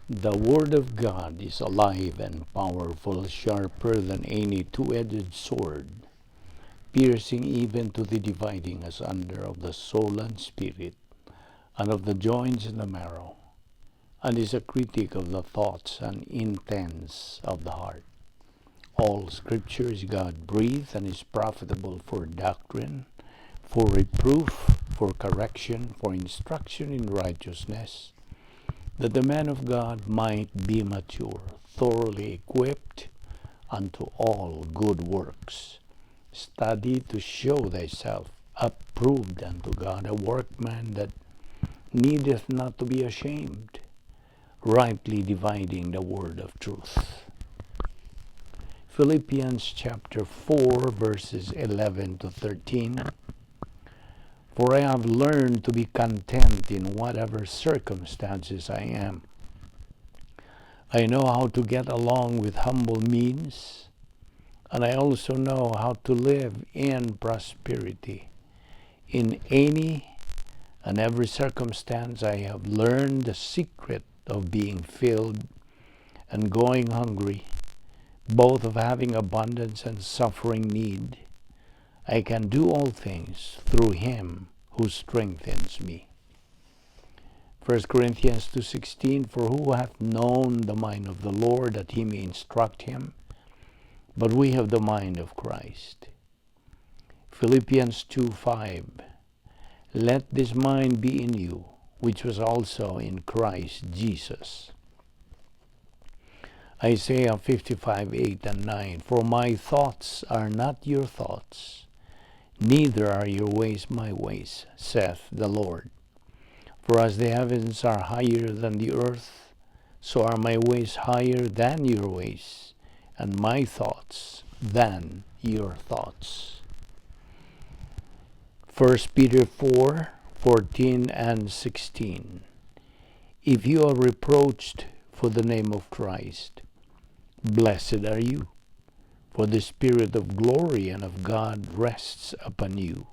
The Word of God is alive and powerful, sharper than any two-edged sword, piercing even to the dividing asunder of the soul and spirit, and of the joints and the marrow, and is a critic of the thoughts and intents of the heart. All Scripture is God-breathed and is profitable for doctrine, for reproof, for correction, for instruction in righteousness, that the man of God might be mature, thoroughly equipped unto all good works. Study to show thyself approved unto God, a workman that needeth not to be ashamed, rightly dividing the word of truth. Philippians chapter 4, verses 11 to 13. For I have learned to be content in whatever circumstances I am. I know how to get along with humble means, and I also know how to live in prosperity. In any and every circumstance, I have learned the secret of being filled and going hungry, both of having abundance and suffering need. I can do all things through him who strengthens me. 1 Corinthians 2:16, for who hath known the mind of the Lord that he may instruct him? But we have the mind of Christ. Philippians 2:5, let this mind be in you, which was also in Christ Jesus. Isaiah 55:8 and 9, for my thoughts are not your thoughts, neither are your ways my ways, saith the Lord. For as the heavens are higher than the earth, so are my ways higher than your ways, and my thoughts than your thoughts. 1 Peter 4:14 and 16. If you are reproached for the name of Christ, blessed are you, for the Spirit of glory and of God rests upon you.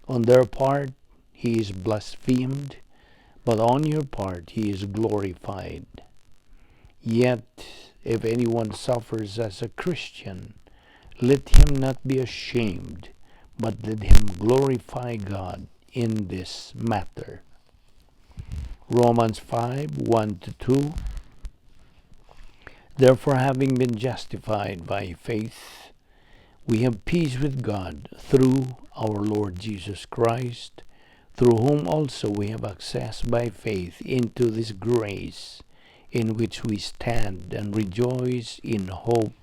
On their part he is blasphemed, but on your part he is glorified. Yet if anyone suffers as a Christian, let him not be ashamed, but let him glorify God in this matter. Romans 5:1-2. Therefore, having been justified by faith, we have peace with God through our Lord Jesus Christ, through whom also we have access by faith into this grace in which we stand and rejoice in hope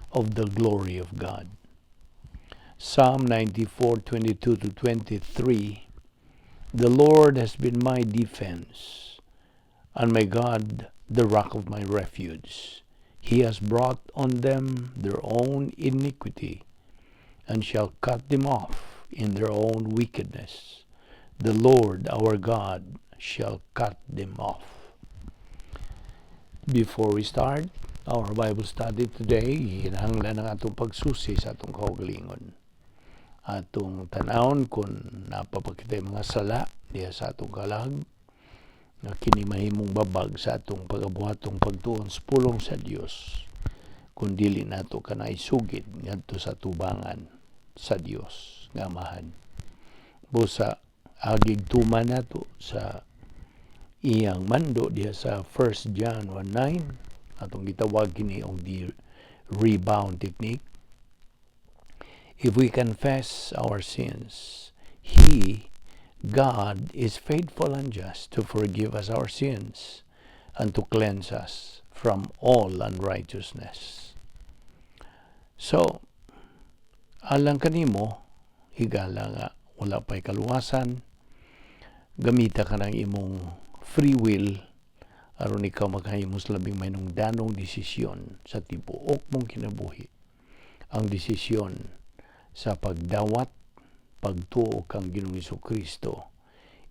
of the glory of God. Psalm 94:22-23. The Lord has been my defense, and my God the rock of my refuge. He has brought on them their own iniquity, and shall cut them off in their own wickedness. The Lord our God shall cut them off. Before we start our Bible study today, hinahanglan ang atong pagsusi sa atong kaugalingon. Atong tanawon kung napapakita mga sala diya sa atong kalag, nga kini mahimong babag sa atong pagabuhatong pagtuon sa pulong sa Dios, kung dili nato kanay sugid ngadto sa tubangan sa Dios nga Amahan. Busa agig tuman nato sa iyang mando diya sa 1 John 1:9, atong gitawag kini og the rebound technique. If we confess our sins, God is faithful and just to forgive us our sins and to cleanse us from all unrighteousness. So, alang kanimo, higala nga wala pa'y kaluwasan, gamita ka ng imong free will aron ikaw maghimos labing may danong desisyon sa tibuok mong kinabuhi. Ang desisyon sa pagdawat, pagtuo kang Ginoong Jesucristo,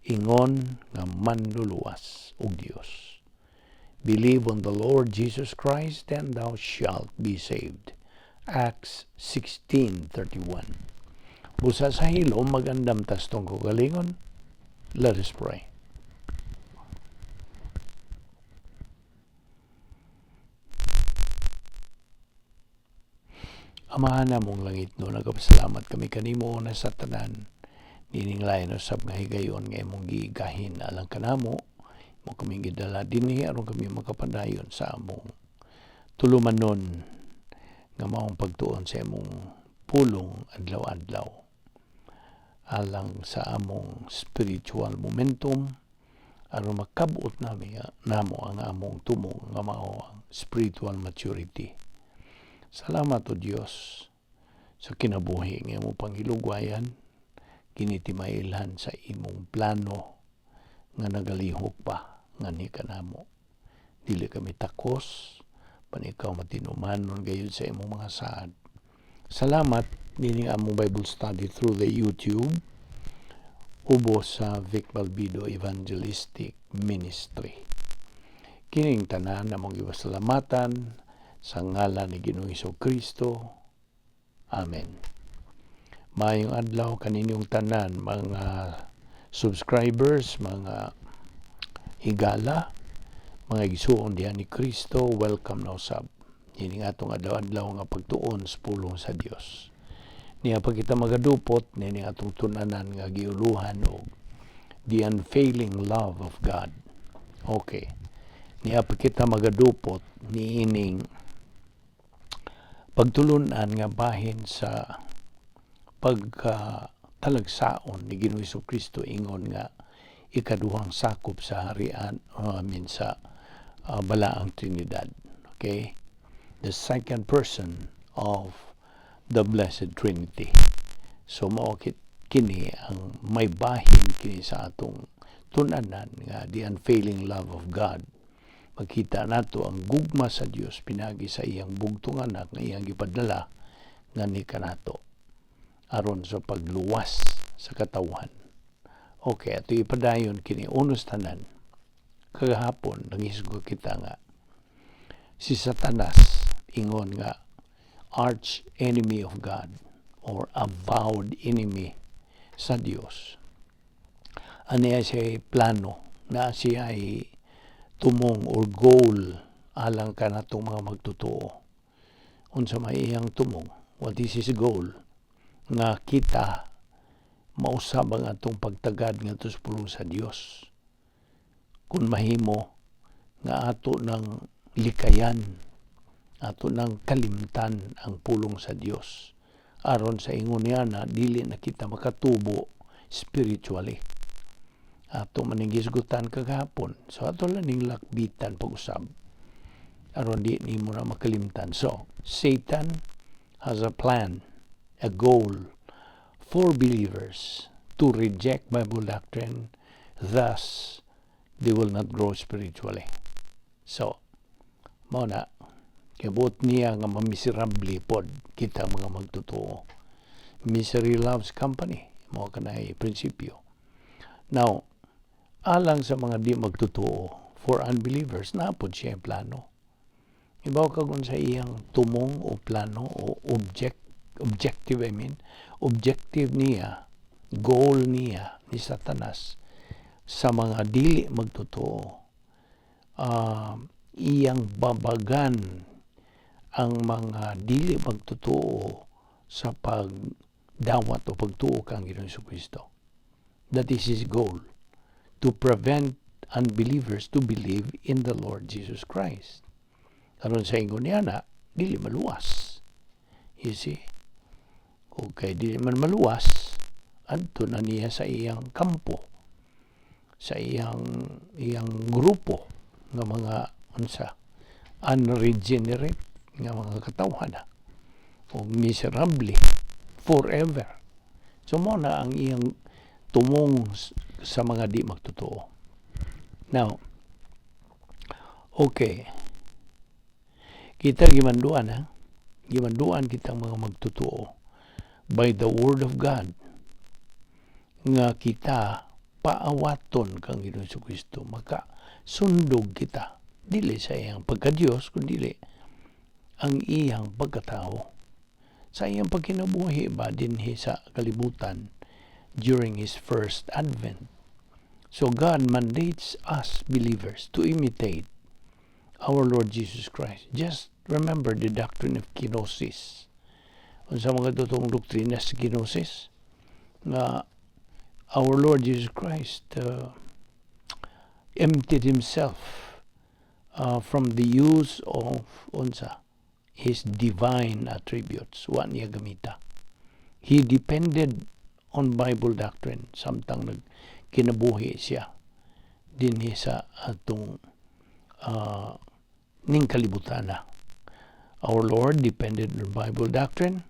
ingon nga manluluwas og Dios. Believe on the Lord Jesus Christ and thou shalt be saved. Acts 16:31. Busa sa hilom magandam tas tong kaugalingon. Let us pray. Amahan namong langit no, nagapasalamat kami kanimo na sa tanan. Nining lain usab nga higayon nga imong gigahin alang kanamo. Mo kami gidala dinhi aron kami makapadayon sa among tulumanon nga maong pagtuon sa imong pulong adlaw-adlaw alang sa among spiritual momentum aron makabot namo ang among tumong nga mao ang spiritual maturity. Salamat o Dios sa kinabuhi nga imong panghilugwayan, kini timailhan sa imong plano nga nagalihok pa nga ni kanamo. Dili kami takos, panikaw matinumanon gayud sa imong mga saad. Salamat nining among Bible study through the YouTube ubos sa Vic Balbido Evangelistic Ministry. Kining tanan namong gipasalamatan sa ngalan ni Ginoong Kristo. Amen. Maayong adlaw kaninyong tanan mga subscribers, mga higala, mga igsuon diha ni Kristo, welcome na usab. Ini atong adlaw-adlaw nga pagtuon sa pulong sa Dios. Niya pa kita magadupot nini atong tunanan nga giuluhan og the unfailing love of God. Okay. Niya pa kita magadupot niining pagtulunan nga bahin sa pagkatalagsaon ni Ginoong Kristo ingon nga ikaduhang sakop sa harian sa balaang Trinidad. Okay? The second person of the Blessed Trinity. So mao kini ang may bahin kini sa atong tunanan nga the unfailing love of God. Makita nato ang gugma sa Dios pinagi sa iyang bugtong anak nga iyang gipadala nga ni kanato aron sa pagluwas sa katawhan. Okay, ato ipadayon kini unos tanan. Kagahapon nangisgo kita nga si Satanas ingon nga arch enemy of God or avowed enemy sa Dios. Aniya siya plano na siya ay tumong or goal alang kanatong mga magtotoo. Unsa may iyang tumong? What is his goal? Nga kita mausab ang atong pagtagad nga sa pulong sa Dios. Kung mahimo nga ato ng likayan, ato ng kalimtan ang pulong sa Dios. Aron sa ingon niya na dili na kita makatubo spiritually. Ato maningisgutan kagahapon. So ato lang ning lakbitan pag-usab. Aron di nimo na makalimtan. So, Satan has a plan, a goal for believers to reject Bible doctrine. Thus, they will not grow spiritually. So, mao na kibot niya nga mamiserable pod kita mga magtotoo. Misery loves company. Mao kanay prinsipyo. Now, alang sa mga di magtotoo, for unbelievers, napod siya yung plano. Ibaw ka kung sa iyang tumong o plano o objective niya, goal niya ni Satanas sa mga dili magtotoo. Iyang babagan ang mga dili magtotoo sa pagdawat o pagtuo kang Ginoong Kristo. That is his goal. To prevent unbelievers to believe in the Lord Jesus Christ. Karon sa ingon niya na, dili maluwas. You see? Okay, dili man maluwas, adto na niya sa iyang kampo, sa iyang grupo ng mga unregenerate nga mga katawhan o miserable forever. So mo na ang iyang tumong sa mga di magtotoo. Now, okay. Kita gimanduan kitang mga magtotoo by the word of God nga kita paawaton kang Ginoong Kristo, maka sundog kita dili sa iyang pagka-Dios kundi ang iyang pagkatao sa iyang pagkinabuhi ba dinhi sa kalibutan during his first advent. So God mandates us believers to imitate our Lord Jesus Christ. Just remember the doctrine of kenosis. sa mga totoong doktrina sa ginosis nga our Lord Jesus Christ emptied himself from the use of his divine attributes. Wa niya gamita. He depended on Bible doctrine samtang kinabuhi siya dinhi sa atong ning kalibutan na. Our Lord depended on Bible doctrine.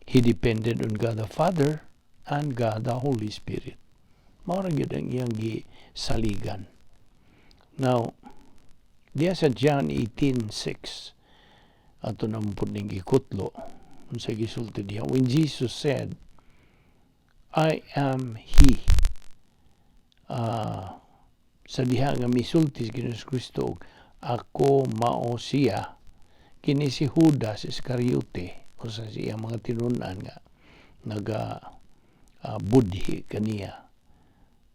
He depended on God the Father and God the Holy Spirit. Mao ra gyud ang iyang gisaligan. Now, diya sa John 18:6 ato nang puning gikutlo unsa gisulti diha when Jesus said, I am He. Sa diha nga misulti si Ginoong Kristo, ako mao siya, kini si Judas Iscariote o sa siya mga tinunan nga budhi kaniya.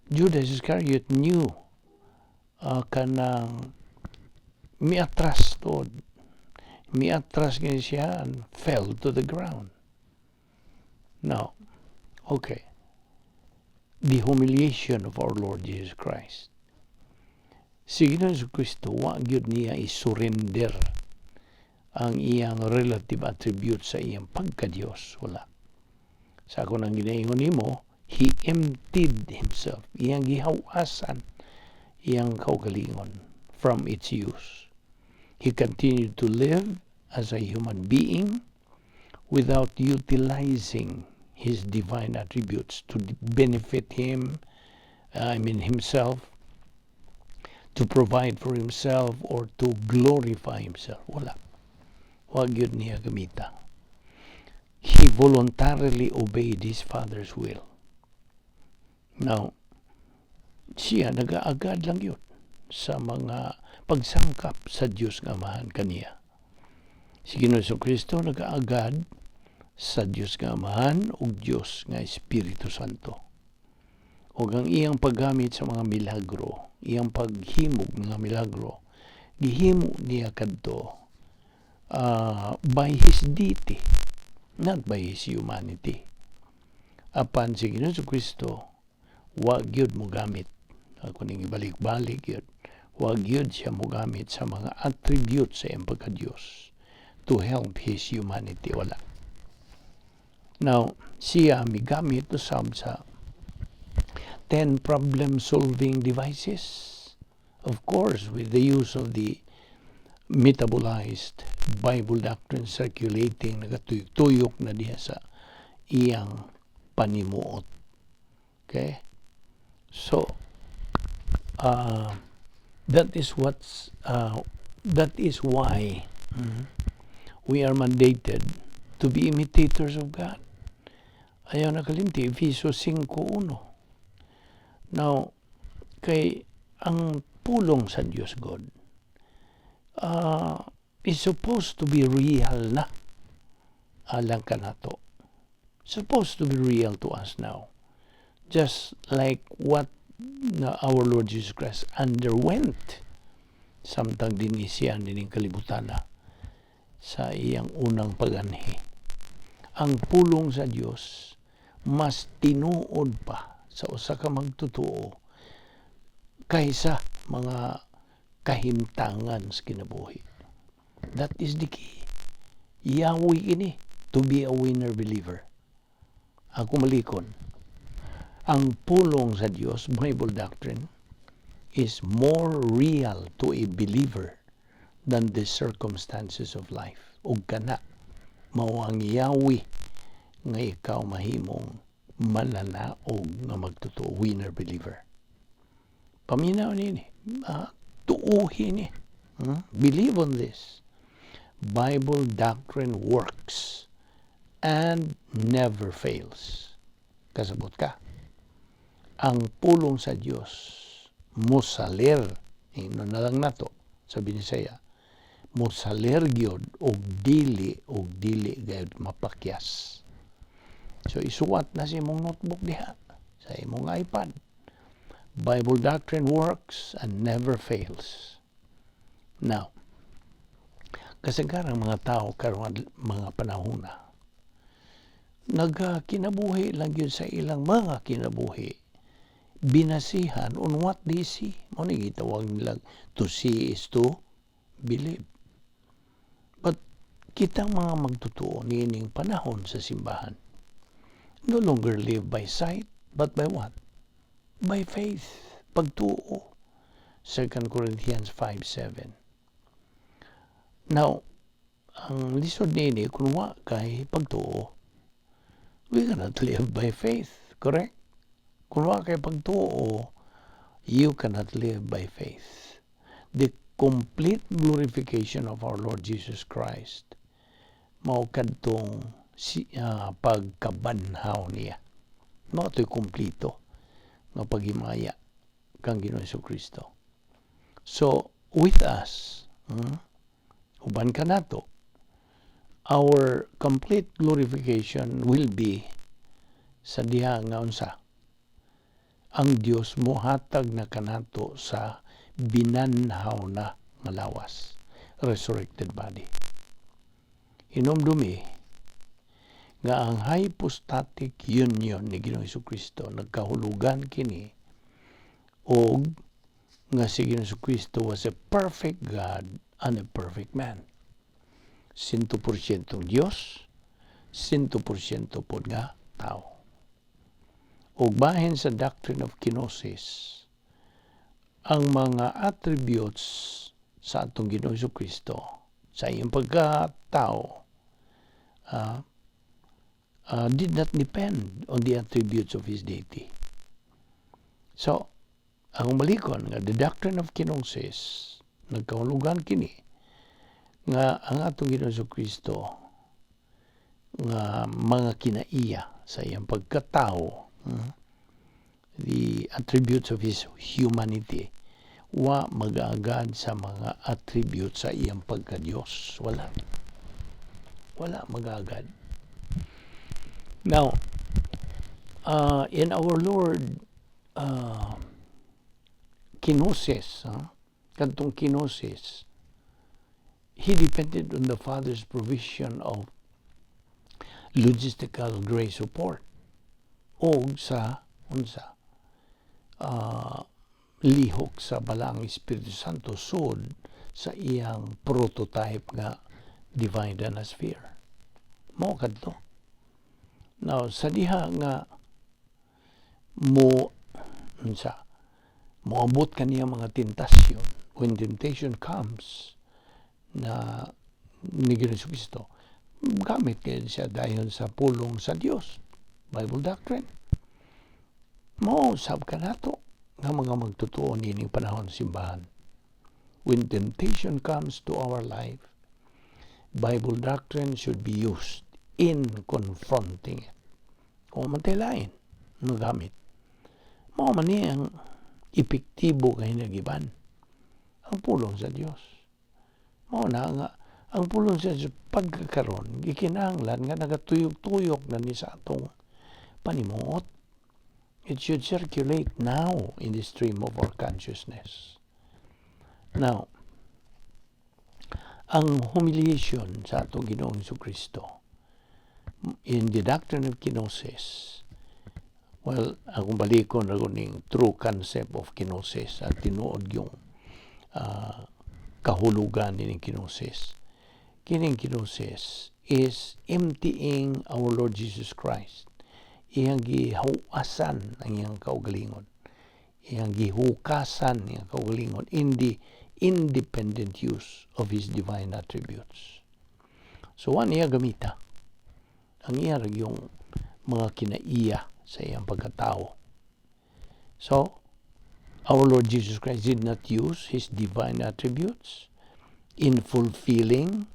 Judas Iscariot knew kanang miatras gani siya and fell to the ground. Now, okay. The humiliation of our Lord Jesus Christ. Si Ginoong Kristo, wa gyud niya isurrender ang iyang relative attributes sa iyang pagka-Diyos. Wala. Sa ako nang ginaingon nimo, He emptied himself. Iyang gihawasan, iyang kaugalingon from its use. He continued to live as a human being without utilizing his divine attributes to benefit himself, to provide for himself, or to glorify himself. Wala. Wag yun niya gamita. He voluntarily obeyed his Father's will. Now, siya nag-aagad lang yun sa mga pagsangkap sa Diyos nga Amahan kaniya. Si Ginoong Kristo nag-aagad sa Diyos nga Amahan ug Diyos nga Espiritu Santo. Ug ang iyang paggamit sa mga milagro, iyang paghimog nga milagro, gihimo niya kadto by his deity, not by his humanity. Apan si Ginoong Kristo, wag yun mo gamit. Ako ning ibalik-balik yun. Wag yun siya mo gamit sa mga attributes sa iyang pagka-Diyos to help his humanity. Wala. Now, siya migamit usab sa 10 problem-solving devices. Of course, with the use of the metabolized Bible doctrine circulating, nagatuyok na diha sa iyang panimuot. Okay? So, that is why we are mandated to be imitators of God. Ayaw nakalimti, Efesios 5:1. Now, kay ang pulong sa Diyos God is supposed to be real na alang ka nato. Supposed to be real to us now. Just like what our Lord Jesus Christ underwent samtang dinisiyan dining kalibutan na sa iyang unang paganhi. Ang pulong sa Dios mas tinuod pa sa usa ka magtotoo kaysa mga kahimtangan sa kinabuhi. That is the key. Yawi ini to be a winner believer. Ako malikon. Ang pulong sa Dios, Bible doctrine, is more real to a believer than the circumstances of life. Ug kana mao ang yawi nga ikaw mahimong mananaog nga magtotoo winner believer. Paminaw nini, tuuhi ni. Believe on this. Bible doctrine works and never fails. Kasabot ka. Ang pulong sa Dios mosaler, ino na lang nato sa Visayan, mosaler gyud og dili gayud mapakyas. So isuwat na sa imong notebook diha, sa imong iPad. Bible doctrine works and never fails. Now, kasagarang mga tao karon mga panahon na nagkinabuhi lang yun sa ilang mga kinabuhi. Binasihan on what they see. Mo ni gitawag nilang to see is to believe. But kitang mga magtotoo niining panahon sa simbahan, no longer live by sight, but by what? By faith. Pagtuo. 2 Corinthians 5:7. Now, ang lisod nini kung wa kay pagtuo, we cannot live by faith. Correct? Kung wa kay pagtuo, you cannot live by faith. The complete glorification of our Lord Jesus Christ mao kadtong pagkabanhaw niya. Mao to'y kumplito nga paghimaya kang Ginoong Jesucristo. So, with us, uban ka nato, our complete glorification will be sa diha nga unsa. Ang Dios mohatag na kanato sa binanhaw na nga lawas, resurrected body. Hinumdumi nga ang hypostatic union ni Ginoong Jesucristo nagkahulugan kini og nga si Ginoong Jesucristo was a perfect God and a perfect man. 100% Dios, 100% pod nga tao. Ug bahin sa doctrine of kenosis, ang mga attributes sa atong Ginoong Jesucristo sa iyang pagkatao did not depend on the attributes of his deity. So, ang malikon nga the doctrine of kenosis nagkahulugan kini nga ang atong Ginoong Jesucristo nga mga kinaiya sa iyang pagkatao, the attributes of his humanity, wa mag-agad sa mga attributes sa iyang pagka-Diyos. Wala mag-agad. Now, in our Lord, kenosis, kantong kenosis, he depended on the Father's provision of logistical grace support o sa lihok sa balang Espiritu Santo sud sa iyang prototype nga divine dynasty. Mao kadto. Now, sa diha nga moabot kaniya mga tentasyon, when temptation comes na ni Ginoong Jesucristo, gamit kayo siya dayon sa pulong sa Dios, Bible doctrine. Sab ka nato nga mga magtotoo nining panahon simbahan. When temptation comes to our life, Bible doctrine should be used in confronting it. Kung mantay magamit. Mao man ni ang epektibo kay nagiban. Ang pulong sa Dios. Mao na nga ang pulong sa Dios pagkakaron gikinahanglan nga nagatuyok-tuyok na ni sa atong panimuot. It should circulate now in the stream of our consciousness. Now, ang humiliation sa atong Ginoong Jesucristo in the doctrine of kenosis, well, akong balikon na ning true concept of kenosis at tinuod yung kahulugan ni kenosis. Kining kenosis is emptying our Lord Jesus Christ. Iyang gihuasan ang iyang kaugalingon. Iyang gihukasan ang iyang kaugalingon in the independent use of his divine attributes. So, ano iya gamita? Ang iya yung mga kinaiya sa iyang pagkatao. So, our Lord Jesus Christ did not use his divine attributes in fulfilling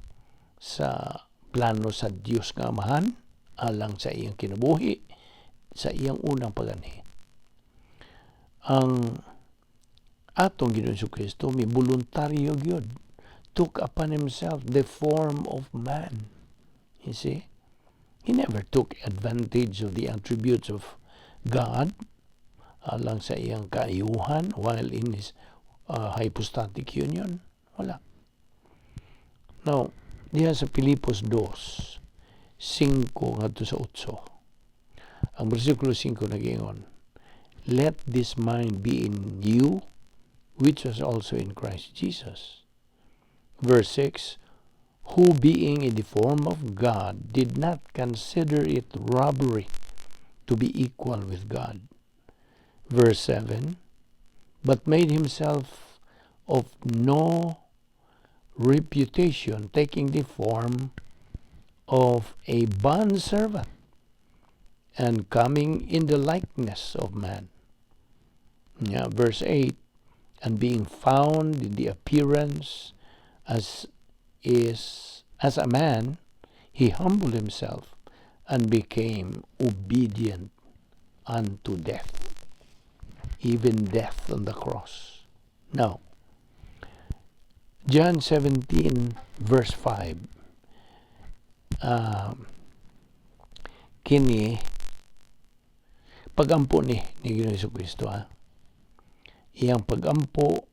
sa plano sa Diyos nga Amahan alang sa iyang kinabuhi, sa iyang unang paganhi. Ang atong Ginoong Jesucristo may voluntaryo gyud, took upon himself the form of man. You see? He never took advantage of the attributes of God alang sa iyang kaayuhan while in his hypostatic union. Wala. Now, diya sa Filipos 2, 5 ngadto sa 8. Ang versikulo 5 nagingon, let this mind be in you, which was also in Christ Jesus. Verse 6, who being in the form of God did not consider it robbery to be equal with God. Verse 7, but made himself of no reputation, taking the form of a bondservant and coming in the likeness of man. Yeah, verse 8, and being found in the appearance as a man, he humbled himself and became obedient unto death, even death on the cross. Now, John 17 verse 5, kini pagampo ni Ginoong Jesucristo, iyang pagampo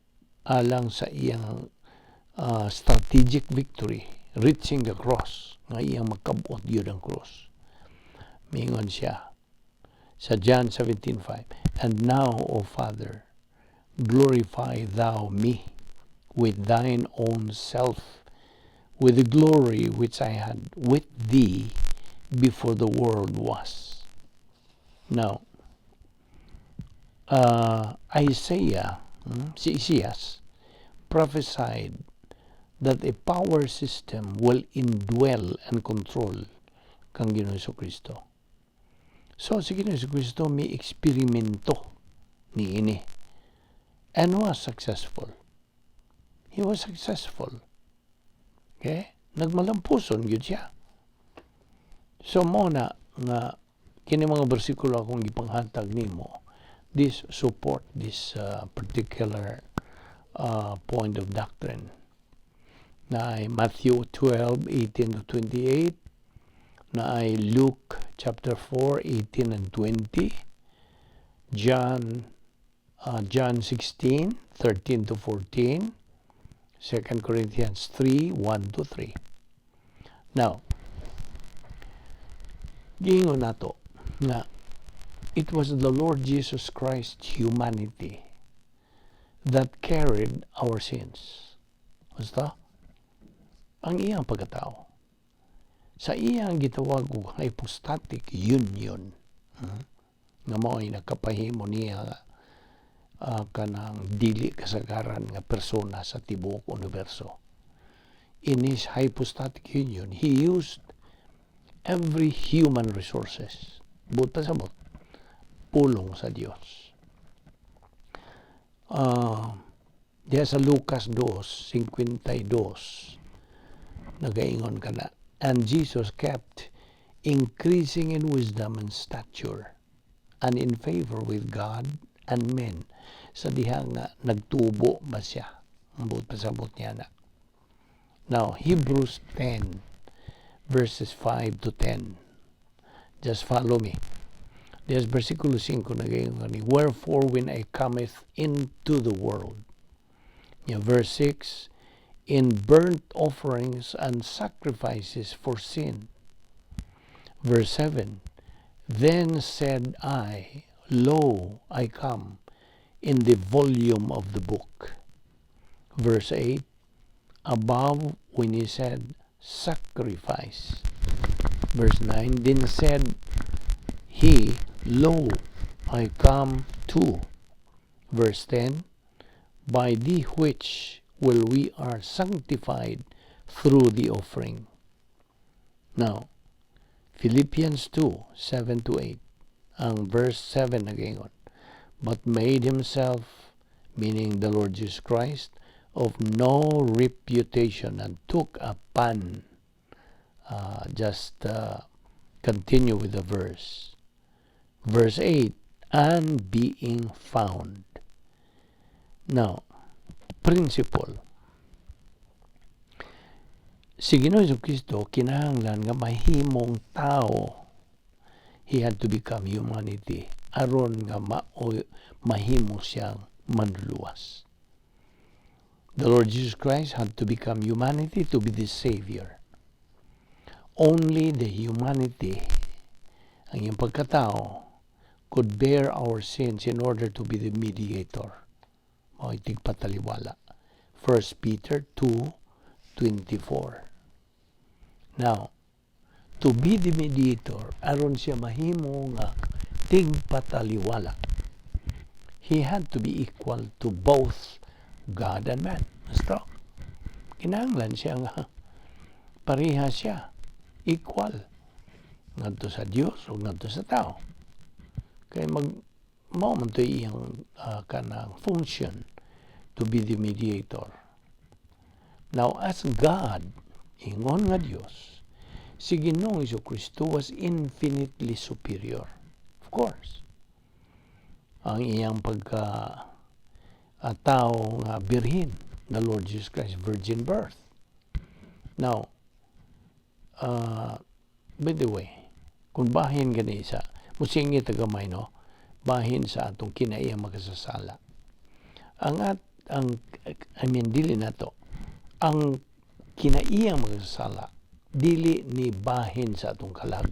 alang sa iyang strategic victory, reaching the cross, nga iyang magkabot yun ang cross. Mingon siya sa John 17:5, and now, O Father, glorify thou me with thine own self, with the glory which I had with thee before the world was. Now, Isaiah, si Isias, prophesied that a power system will indwell and control kang Ginoong Jesucristo. So, si Ginoong Jesucristo may eksperimento ni ini and was successful. He was successful. Okay? Nagmalampuson yun siya. So, muna nga kini mga bersikulo akong ipanghatag nimo, this support this particular point of doctrine. Na ay Matthew 12:18 to 28, na ay Luke chapter 4:18 and 20, John 16:13 to 14, 2 Corinthians 3:1 to 3. Now, giingon nato nga it was the Lord Jesus Christ's humanity that carried our sins. Basta, ang iyang pagkatao. Sa iyang gitawag og hypostatic union, nga mao'y nakapahimo niya kanang dili kasagaran nga persona sa tibuok universo. In his hypostatic union, he used every human resources. Buot pa sabot, pulong sa Dios. Diya sa Lucas 2:52, nagaingon ka na, and Jesus kept increasing in wisdom and stature and in favor with God and men. Sa diha nga nagtubo ba siya? Ang buot pasabot niya na. Now, Hebrews 10 verses 5 to 10. Just follow me. There's versikulo 5 na gayon ni, wherefore when I cometh into the world. Yeah, verse 6, in burnt offerings and sacrifices for sin. Verse 7, then said I, lo, I come, in the volume of the book. Verse 8, above when he said sacrifice. Verse 9, then said he, lo, I come too. Verse 10, by the which will we are sanctified through the offering. Now, Philippians 2:7 to 8. Ang verse 7 again, but made himself, meaning the Lord Jesus Christ, of no reputation, and took upon, continue with the verse. Verse 8, and being found. Now, principle. Si Ginoong Jesucristo kinahanglan nga mahimong tao. He had to become humanity aron nga mahimo siyang manluluwas. The Lord Jesus Christ had to become humanity to be the Savior. only the humanity, ang iyang pagkatao, could bear our sins in order to be the mediator. Mao tigpataliwala. 1 Peter 2:24. Now, to be the mediator, aron siya mahimo nga tigpataliwala, he had to be equal to both God and man. Basta, kinahanglan siya nga pareha siya, equal, ngadto sa Dios o ngadto sa tao. Kaya mao man to iyang kanang function to be the mediator. Now, as God, ingon nga Dios, si Ginoong Jesucristo was infinitely superior. Of course. Ang iyang tao nga birhin, the Lord Jesus Christ, virgin birth. Now, by the way, kung bahin gani sa, musingi tagamay, no? Bahin sa atong kinaiyang makasasala. Dili na to. Ang kinaiyang makasasala, dili ni bahin sa atong kalag.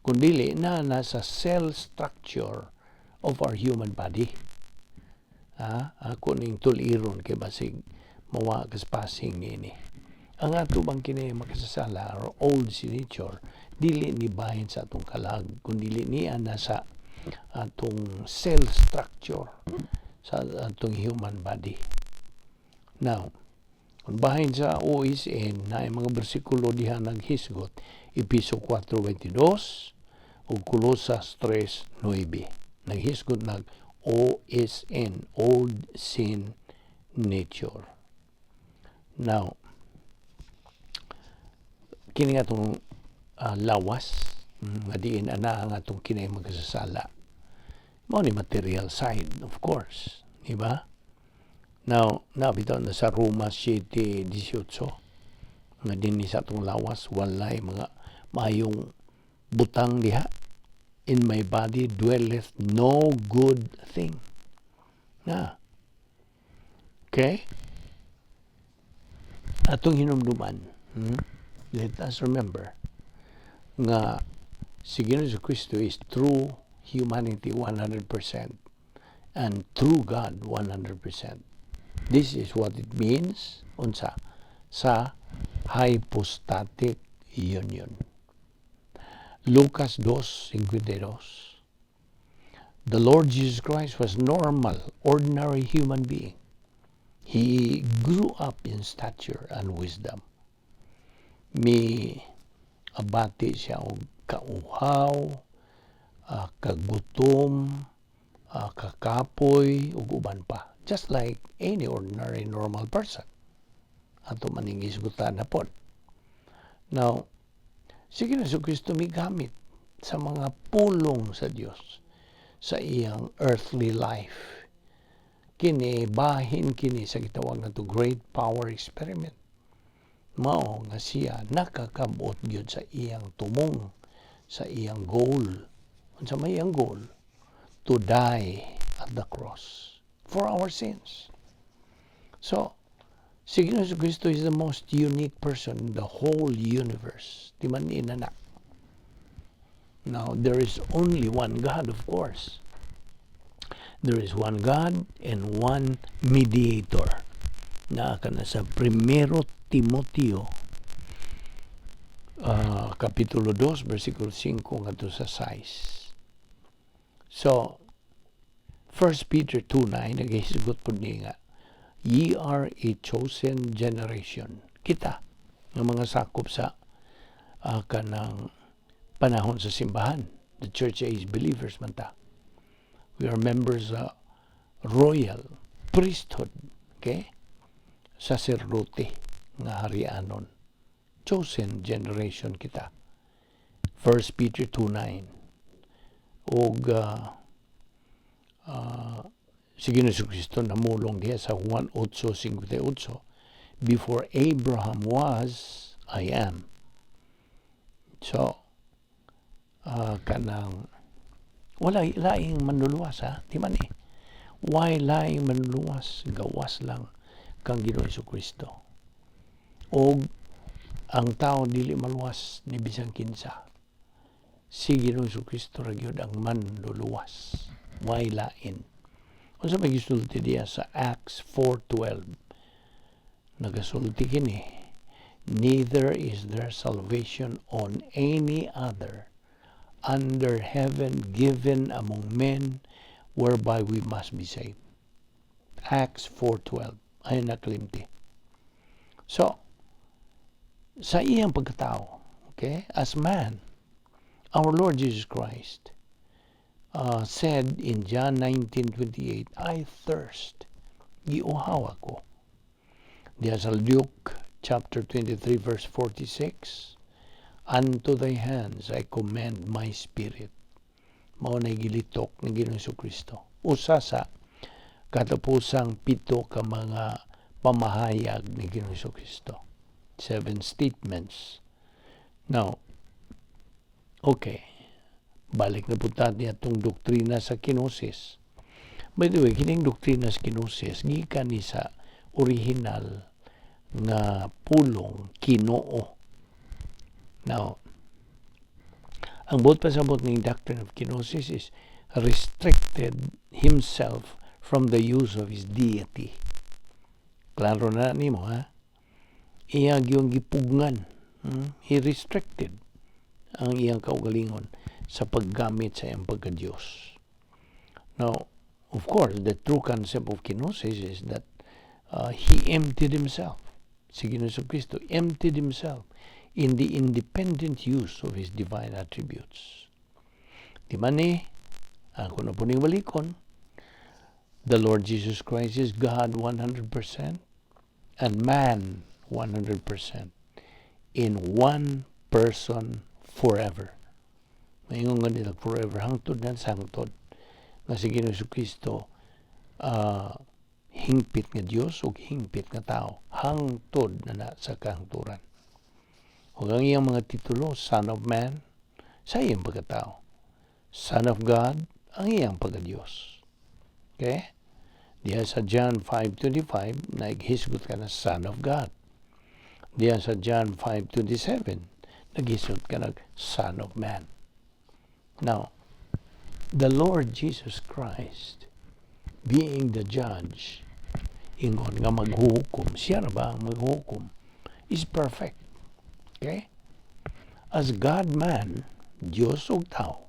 Kundili na nasa cell structure of our human body. Ako ning tuliron kay basig mawa kas passing niini. Ang ato bang kini makasasala or old nature dili ni bahin sa atong kalag kundi niya nasa atong cell structure sa atong human body. Now, kung bahin sa OSN na mga bersikulo diha naghisgot, Episo 4:22 ug Colosas 3:9. Naghisgot nag OSN, Old Sin Nature. Now, kini nga itong lawas, nga diin ana ang atong kinay magkasasala. Mao ni material side, of course. Diba? Now, nabitaw na sa Roma 7:18, nga din sa itong lawas, walay mga mayong butang diha. In my body dwelleth no good thing. Okay? Atong hinumduman, let us remember nga si Ginoong Kristo is true humanity 100% and true God 100%. This is what it means unsa sa hypostatic union. Lucas 2:52. The Lord Jesus Christ was normal, ordinary human being. He grew up in stature and wisdom. Abati siya og kauhaw, kagutom, kakapoy, ug uban pa. Just like any ordinary normal person. Ato maning isgutan na pod. Now, si Ginoong Kristo migamit sa mga pulong sa Dios sa iyang earthly life. Kini bahin kini sa gitawag nato great power experiment. Mao nga siya nakakabot gyud sa iyang tumong, sa iyang goal. Unsa may iyang goal? To die at the cross for our sins. So, si Ginoong Kristo is the most unique person in the whole universe. Di man inanak. Now, there is only one God, of course. There is one God and one mediator. Naaka na sa 1 Timoteo Kapitulo 2, versikulo 5 ngadto sa 6. So, 1 Peter 2:9 nagahisugot pud ni nga, ye are a chosen generation. Kita, ng mga sakop sa kanang panahon sa simbahan. The church age believers man ta. We are members royal priesthood. Okay? Sacerdote nga harianon. Chosen generation kita. 1 Peter 2:9. Og si Ginoong Kristo namulong diya sa Juan 8:58. Before Abraham was, I am. So, kanang wala laing manluluwas di man eh. Why laing manluluwas? Gawas lang kang Ginoong Kristo. Og ang tao dili maluwas ni bisan kinsa. Si Ginoong Jesucristo ra gyud ang manluluwas. Way lain. Unsa may gisulti diya sa Acts 4:12? Nagasulti kini, neither is there salvation on any other under heaven given among men whereby we must be saved. Acts 4:12. Ay nakalimti. So, sa iyang pagkatao, okay, as man, our Lord Jesus Christ said in John 19:28, I thirst. Giuhaw ako. Diya sa Luke chapter 23 verse 46, unto thy hands I commend my spirit. Mao na gilitok ng Ginoong Jesucristo. Usa sa katapusang 7 ka mga pamahayag ni Ginoong Jesucristo. 7 statements. Now, okay. Balik na po tayo itong doktrina sa kinosis. By the way, kining doktrina sa kinosis, gikan ni sa original nga pulong Kinoo. Now, ang buot pasabot ng doctrine of kenosis is restricted himself from the use of his deity. Klaro na nimo, ha? Iya yung gipugngan. He restricted ang iyang kaugalingon sa paggamit sa iyang pagka-Diyos. Now, of course, the true concept of kenosis is that he emptied himself. Si Ginoong Jesucristo emptied himself in the independent use of his divine attributes. Di man ako na po ning walikon, the Lord Jesus Christ is God 100% and man 100% in one person forever. Mayroon nga nila forever, hangtod na sangtod. Nga si Ginoong Jesucristo, hingpit nga Diyos o hingpit nga tao. Hangtod na sa kahangturan. O ang iyang mga titulo, Son of Man, sa iyang pagkatao. Son of God, ang iyang pagka-Diyos. Okay? Diya sa John 5:25, naghisgot ka na Son of God. Diya sa John 5:27, naghisgot ka na Son of Man. Now, the Lord Jesus Christ, being the judge, ingon nga maghuhukom, siya na ba ang maghuhukom, is perfect. Okay? As God-man, Diyos o tao,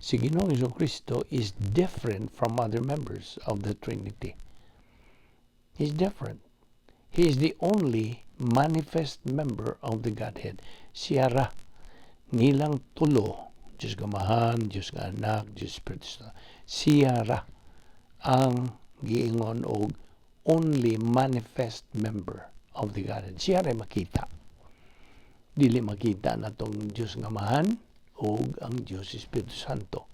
si Ginoong Jesucristo is different from other members of the Trinity. He's different. He is the only manifest member of the Godhead. Siya ra, nilang tulo, Diyos Gamahan, Diyos nga Anak, Diyos Espiritu Santo. Siya ra ang giingon og only manifest member of the Godhead. Siya ra makita. Dili makita na tong Diyos Gamahan o ang Diyos Espiritu Santo.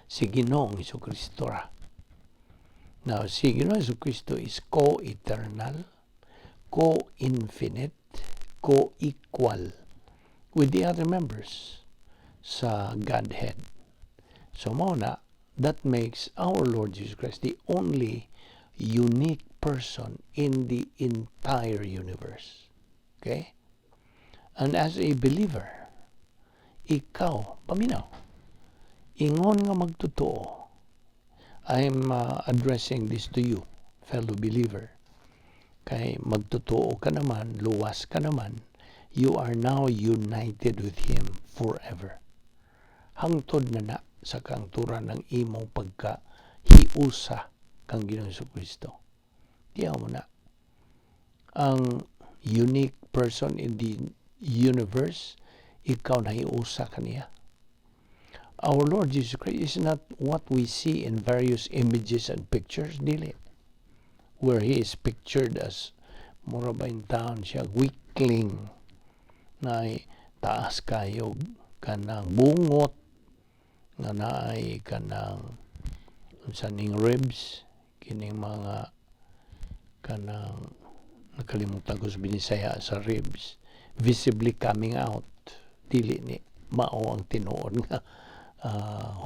Si Ginoong Jesucristo ra. Now, si Ginoong Jesucristo is co-eternal, co-infinite, co-equal with the other members sa Godhead. So, mauna, that makes our Lord Jesus Christ the only unique person in the entire universe. Okay? And as a believer, ikaw, paminaw, ingon nga magtotoo. I'm addressing this to you, fellow believer. Kay magtotoo ka naman, luwas ka naman, you are now united with Him forever. Hangtod na sa kangturan ng imong pagka-hiusa kang Ginoong Jesucristo. Diyaw mo na. Ang unique person in the universe, ikaw na hiusa kaniya. Our Lord Jesus Christ is not what we see in various images and pictures, dili. Where He is pictured as mura ba in town siya, weakling, na taas kayo kanang bungot, nga naay kanang saning ribs, kining mga kanang nakalimutan ko sa Binisaya sa ribs, visibly coming out. Dili ni mao ang tinuod nga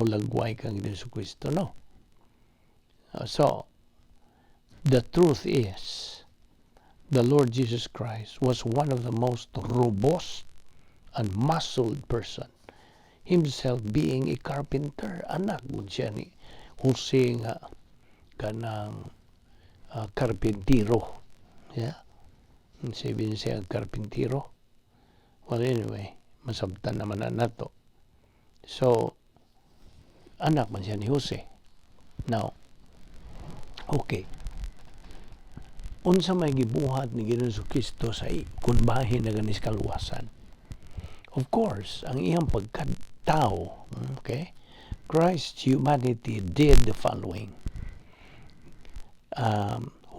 hulagway kang Jesucristo, no? So, the truth is, the Lord Jesus Christ was one of the most robust and muscled person. Himself being a carpenter, anak mo siya ni Jose nga kanang karpintero. Yeah? Sabihin siya karpintero. Well, anyway, masabtan naman na nato. So, anak man siya ni Jose. Now, okay. Unsa may gibuhat ni Ginoong Kristo sa kun bahin na ganis kaluwasan. Of course, ang iyang pagkatao, okay? Christ's humanity did the following.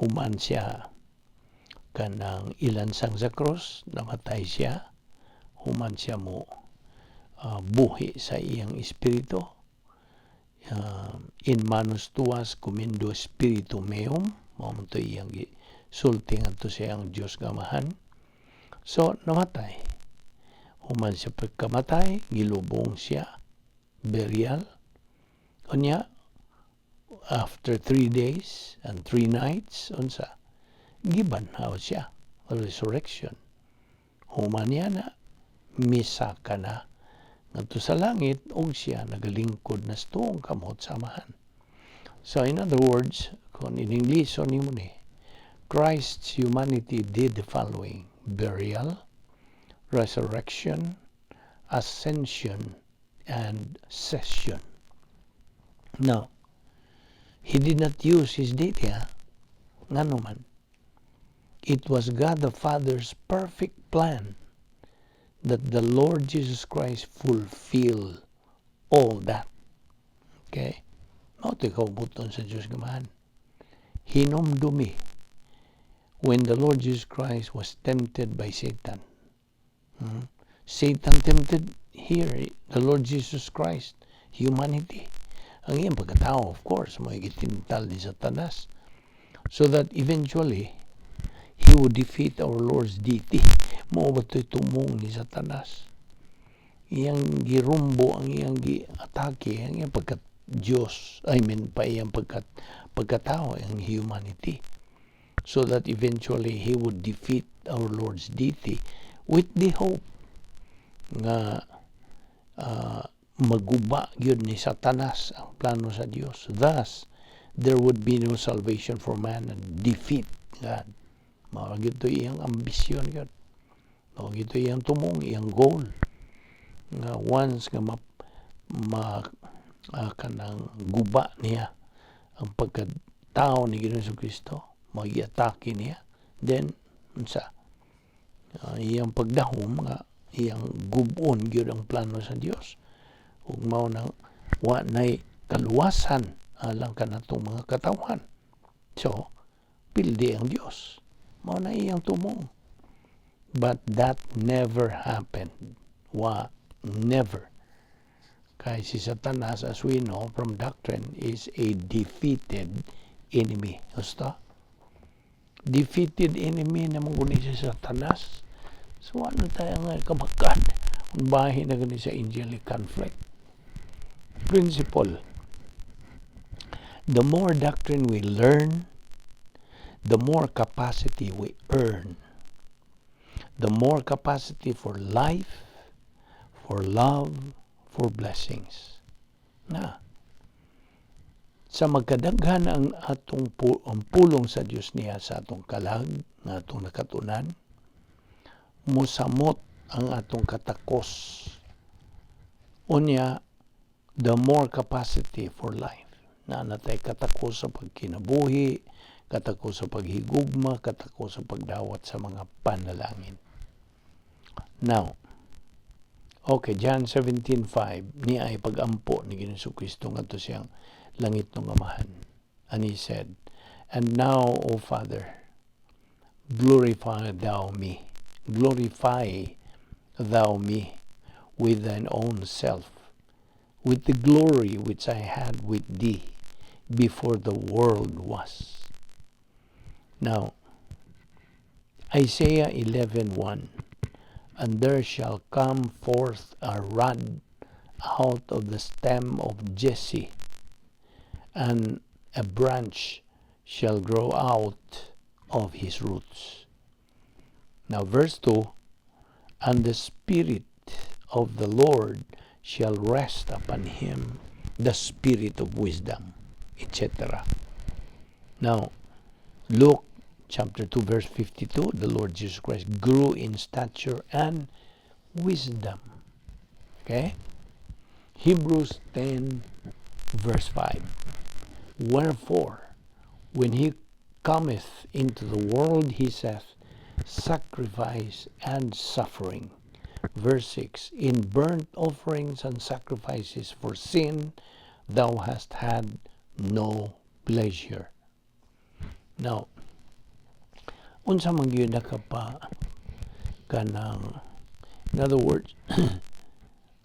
Human siya kanang ilansang sa krus, namatay siya, human siya mo buhi sa iyang espiritu, in manus tuas kumindo spiritu meum, mamunto iyang sulting ato siyang Diyos gamahan. So, namatay. Human siya pagkamatay, gilubong siya, burial. Kanya, after 3 days and 3 nights, unsa, gibanhaw siya, resurrection. Human niya na, misa ka na, ngadto sa langit, og siya nagalingkod na tuong kamot samahan. So, in other words, kung in English, ni mo ni, Christ's humanity did the following: burial, resurrection, ascension, and session. Now, he did not use his deity, nga naman. It was God the Father's perfect plan that the Lord Jesus Christ fulfill all that. Okay? Mao ti kaubuton sa Diyos gamahan. Hinomdumi when the Lord Jesus Christ was tempted by Satan. Satan tempted here the Lord Jesus Christ, humanity. Ang iyang pagkatao, of course, may gitintal ni Satanas, so that eventually he would defeat our Lord's deity. Mao ba ito'y tumong ni Satanas? Iyang girumbo, ang iyang gi-atake, ang iyang pagkat-Diyos, iyang pagkatao, ang humanity. So that eventually he would defeat our Lord's deity with the hope nga maguba yun ni Satanas ang plano sa Diyos. Thus, there would be no salvation for man and defeat God. Mao gito iyang ambisyon yun. Mao gito iyang tumong, iyang goal. Nga once nga kanang guba niya ang pagkatao ni Ginoong Kristo, mag-i-atake niya, then unsa? Iyang pagdahom nga iyang gubon gyud ang plano sa Dios. Ug mao nang wa nay kaluwasan alang kanatong mga katawan. So, pildi ang Dios. Mao na iyang tumong. But that never happened. Never. Kay si Satanas, as we know from doctrine, is a defeated enemy. Gusto? Defeated enemy naman guni si Satanas. So, ano tayo nga kabakan? Bahin na gani sa angelic conflict. Principle. The more doctrine we learn, the more capacity we earn. The more capacity for life, for love, for blessings. Na. Sa magkadaghan ang atong ang pulong sa Dios niya sa atong kalag, nga atong nakatunan, musamot ang atong katakos. Unya, the more capacity for life. Na natay katakos sa pagkinabuhi, katakos sa paghigugma, katakos sa pagdawat sa mga panalangin. Now, okay, John 17:5, niya ay pag-ampo ni Ginoong Kristo ngadto siyang langit ng Amahan. And he said, "And now, O Father, glorify thou me with thine own self, with the glory which I had with thee before the world was." Now, Isaiah 11:1, "And there shall come forth a rod out of the stem of Jesse, and a branch shall grow out of his roots." Now verse 2, and the Spirit of the Lord shall rest upon him, the Spirit of wisdom, etc. Now, Luke chapter 2 verse 52, the Lord Jesus Christ grew in stature and wisdom. Okay? Hebrews 10 verse 5. Wherefore, when he cometh into the world, he saith, sacrifice and suffering. Verse 6, in burnt offerings and sacrifices for sin, thou hast had no pleasure. Now, unsa man gyud nakapa kanang, in other words,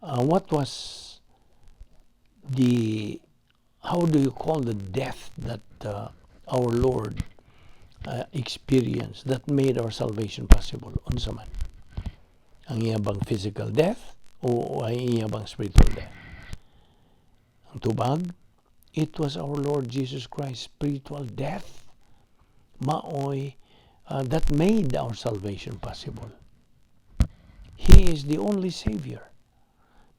what was the, how do you call the death that our Lord experienced that made our salvation possible? Unsa man? Ang iya bang physical death o ang iya bang spiritual death? Ang tubag, it was our Lord Jesus Christ's spiritual death maoy that made our salvation possible. He is the only Savior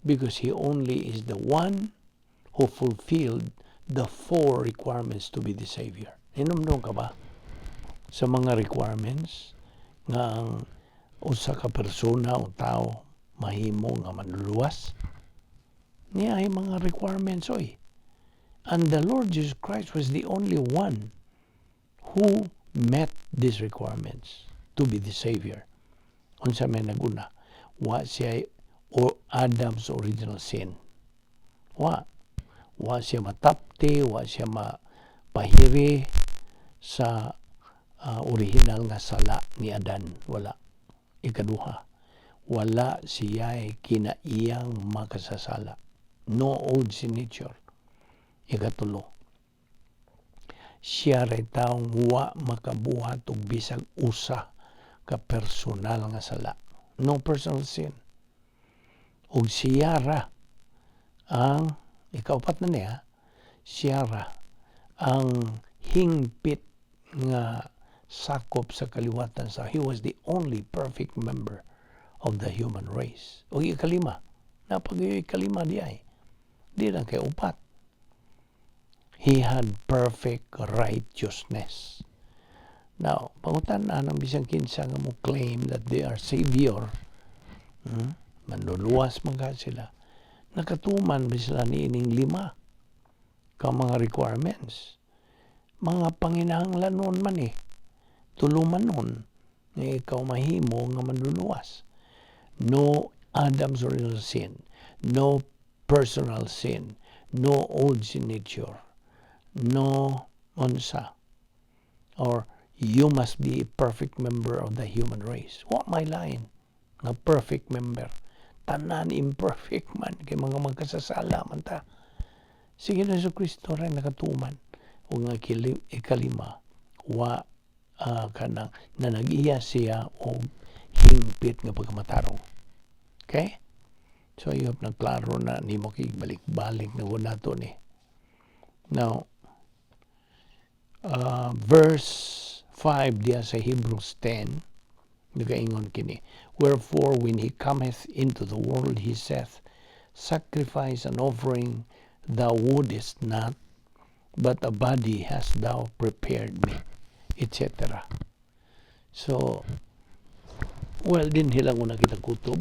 because He only is the one who fulfilled the 4 requirements to be the Savior. Hinumdum ka ba sa mga requirements nga ang usa ka persona o tao mahimo nga manluluwas? Niya ay mga requirements oy. And the Lord Jesus Christ was the only one who met these requirements to be the Savior. Unsa may naguna? Wa siya Adam's original sin. Wa siya matapti, wa siya mapahiri sa original nga sala ni Adan. Wala. Ikaduha, wala siya'y kinaiyang makasasala. No old sin nature. Ikatulo, siya ray taong wa makabuhat og bisag usa ka personal nga sala. No personal sin. Og siya ra ang, ikaupat na niya, siya ra ang hingpit nga sakop sa kaliwatan sa he was the only perfect member of the human race. O ikalima, napagayoy ikalima di ay. Di lang kay upat. He had perfect righteousness. Now, pangutan na ng bisang kinsa nga mo claim that they are Savior, manluluwas mga sila. Nakatuman ba sila niining 5 ka mga requirements? Mga panginahanglanon man tuluman nun na ikaw mahimo nga manluluwas. No Adam's original sin, no personal sin, no old sin nature, no unsa, or you must be a perfect member of the human race. What my line? Nga perfect member. Tanan imperfect man, kay mga magkasasala man ta. Sige na Kristo rin nakatuman. O nga ikalima, wa kanang na nag-iya siya o hingpit nga pagkamatarong. Okay? So, ayop na klaro na ni mo balik-balik na nato ni. Now, verse 5 diya sa Hebrews 10, nagaingon kini, wherefore when he cometh into the world, he saith, sacrifice and offering thou wouldest not, but a body hast thou prepared me, etc. So, well, din hilang una kita kutob,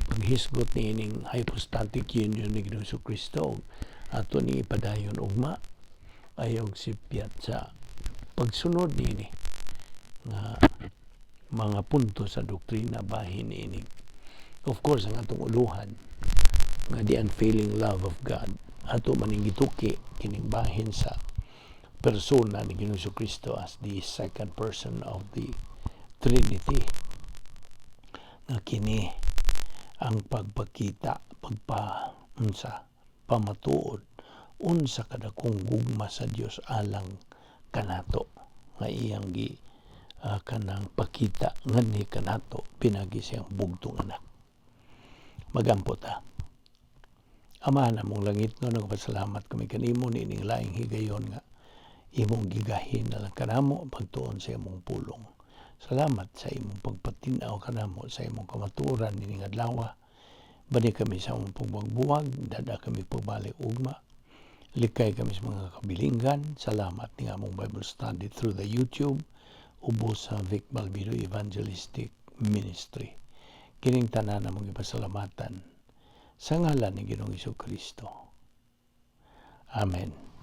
paghisgot ni ining hypostatic union ni Ginoong Kristo, ato ni ipadayon ugma, ayog sipyat sa pagsunod ni nga mga punto sa doktrina bahin ni. Of course, ang atong uluhan, nga the Unfailing Love of God, ato maningituki kining bahin sa persona ni Ginoong Kristo as the second person of the Trinity. Nga kini ang pagpakita, pamatuod, unsa kadakong gugma sa Dios alang kanato nga iyang kanang pakita ngani kanato pinagi siyang bugtong anak. Magampo ta. Ama na mong langit no, nagpasalamat kami kanimo nining laing higayon nga imong gigahin na lang kanamo pagtuon sa imong pulong. Salamat sa imong pagpatinaw kanamo sa imong kamatuoran nining adlaw. Bani kami sa among pagbuwag, dada kami pagbalik ugma. Likay kami sa mga kabilinggan. Salamat ni among Bible study through the YouTube ubos sa Vic Balbido Evangelistic Ministry. Kining tanan namong ipasalamatan sa ngalan ni Ginoong Kristo. Amen.